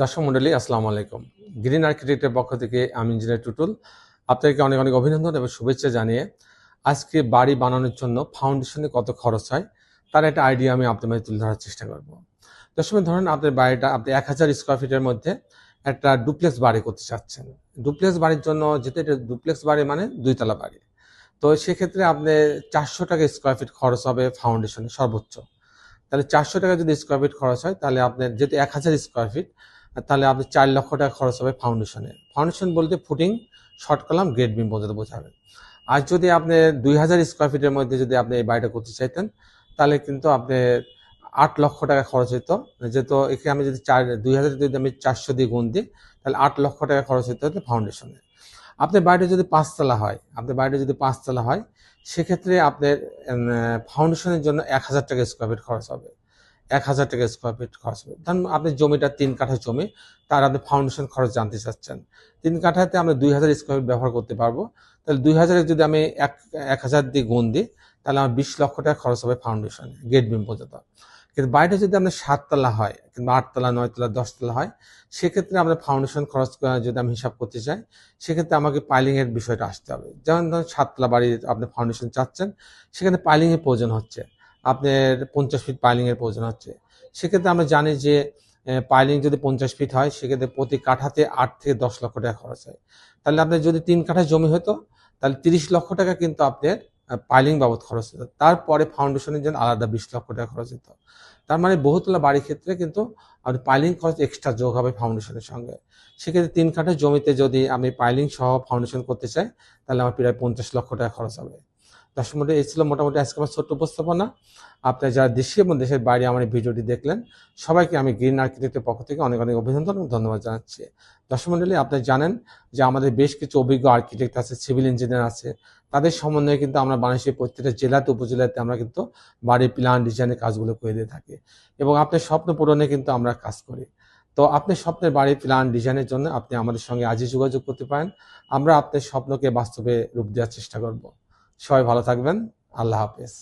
দর্শক মণ্ডলী আসসালামু আলাইকুম। গ্রিন আর্কিটেক্টের পক্ষ থেকে আমি ইঞ্জিনিয়ার টুটুল। আপনাকে অনেক অনেক অভিনন্দন এবং শুভেচ্ছা জানিয়ে আজকে বাড়ি বানানোর জন্য ফাউন্ডেশনে কত খরচ হয় তার একটা আইডিয়া আমি আপনার মাঝে তুলে ধরার চেষ্টা করব। দর্শক ধরেন আপনার বাড়িটা আপনি 1000 স্কোয়ার ফিটের মধ্যে একটা ডুপ্লেক্স বাড়ি করতে চাচ্ছেন। ডুপ্লেক্স বাড়ির জন্য যেহেতু এটা ডুপ্লেক্স বাড়ি মানে দুইতলা বাড়ি, তো সেক্ষেত্রে আপনি 400 টাকা স্কোয়ার ফিট খরচ হবে ফাউন্ডেশনে সর্বোচ্চ। তাহলে 400 টাকা যদি স্কোয়ার ফিট খরচ হয় তাহলে আপনার যেহেতু 1000 স্কোয়ার ফিট, তাহলে আপনি 4 লক্ষ টাকা খরচ হবে ফাউন্ডেশনে। ফাউন্ডেশন বলতে footing, short column, grade beam পর্যন্ত বোঝাবে। আর যদি আপনি 2000 স্কোয়ার ফিটের মধ্যে যদি আপনি এই বাড়িটা করতে চাইতেন তাহলে কিন্তু আপনি 8 লক্ষ টাকা খরচ হতো। যেহেতু এখানে আমি যদি 2000 যদি আমি 400 দিয়ে গুণ দিই তাহলে 8 লক্ষ টাকা খরচ হতো ফাউন্ডেশনে। আপনার বাড়িটা যদি পাঁচতলা হয়, সেক্ষেত্রে আপনার ফাউন্ডেশনের জন্য 1000 টাকা স্কোয়ার ফিট খরচ হবে। 1000 টাকা স্কোয়ার ফিট খরচ হবে। ধরুন আপনি জমিটা 3 কাঠা জমি, তার আপনি ফাউন্ডেশন খরচ জানতে চাচ্ছেন। 3 কাঠাতে আমরা 2000 স্কোয়ার ফিট ব্যবহার করতে পারবো। তাহলে 2000 যদি আমি 1000 দিয়ে গুণ দিই তাহলে আমার 20 লক্ষ টাকা খরচ হবে ফাউন্ডেশনে, গেট বিম পর্যন্ত। কিন্তু বাড়িটা যদি আপনার 7 তলা হয় কিংবা 8 তলা, 9 তলা, 10 তলা হয়, সেক্ষেত্রে আমরা ফাউন্ডেশন খরচ যদি আমি হিসাব করতে চাই, সেক্ষেত্রে আমাকে পাইলিং এর বিষয়টা আসতে হবে। যেমন ধরুন 7 তলা বাড়ি আপনি ফাউন্ডেশন চাচ্ছেন, সেখানে পাইলিং এর প্রয়োজন হচ্ছে, আপনার 50 ফিট পাইলিং এর প্রয়োজন হচ্ছে। সেক্ষেত্রে আমরা জানি যে পাইলিং যদি 50 ফিট হয় সেক্ষেত্রে প্রতি কাঠাতে 8 থেকে 10 লক্ষ টাকা খরচ হয়। তাহলে আপনার যদি 3 কাঠা জমি হতো তাহলে 30 লক্ষ টাকা কিন্তু আপনার পাইলিং বাবদ খরচ হতো। তারপরে ফাউন্ডেশনের জন্য আলাদা 20 লক্ষ টাকা খরচ হতো। তার মানে বহুতলা বাড়ির ক্ষেত্রে কিন্তু আপনার পাইলিং খরচ এক্সট্রা যোগ হবে ফাউন্ডেশনের সঙ্গে। সেক্ষেত্রে 3 কাঠা জমিতে যদি আমি পাইলিং সহ ফাউন্ডেশন করতে চাই তাহলে আমার প্রায় 50 লক্ষ টাকা খরচ হবে। দর্শক মণ্ডলী, এই ছিল মোটামুটি আজকে আমার ছোট্ট উপস্থাপনা। আপনারা যারা দেশে এবং দেশের বাইরে আমার এই ভিডিওটি দেখলেন, সবাইকে আমি গ্রিন আর্কিটেক্টের পক্ষ থেকে অনেক অনেক অভিনন্দন এবং ধন্যবাদ জানাচ্ছি। দর্শক মণ্ডলী, আপনারা জানেন যে আমাদের বেশ কিছু অভিজ্ঞ আর্কিটেক্ট আছে, সিভিল ইঞ্জিনিয়ার আছে, তাদের সমন্বয়ে কিন্তু আমরা বাংলাদেশের প্রত্যেকটা জেলাতে উপজেলাতে আমরা কিন্তু বাড়ির প্ল্যান ডিজাইনের কাজগুলো করে দিয়ে থাকি এবং আপনার স্বপ্ন পূরণে কিন্তু আমরা কাজ করি। তো আপনি স্বপ্নের বাড়ির প্ল্যান ডিজাইনের জন্য আপনি আমাদের সঙ্গে আজই যোগাযোগ করতে পারেন। আমরা আপনার স্বপ্নকে বাস্তবে রূপ দেওয়ার চেষ্টা করব। সবাই ভালো থাকবেন। আল্লাহ হাফেজ।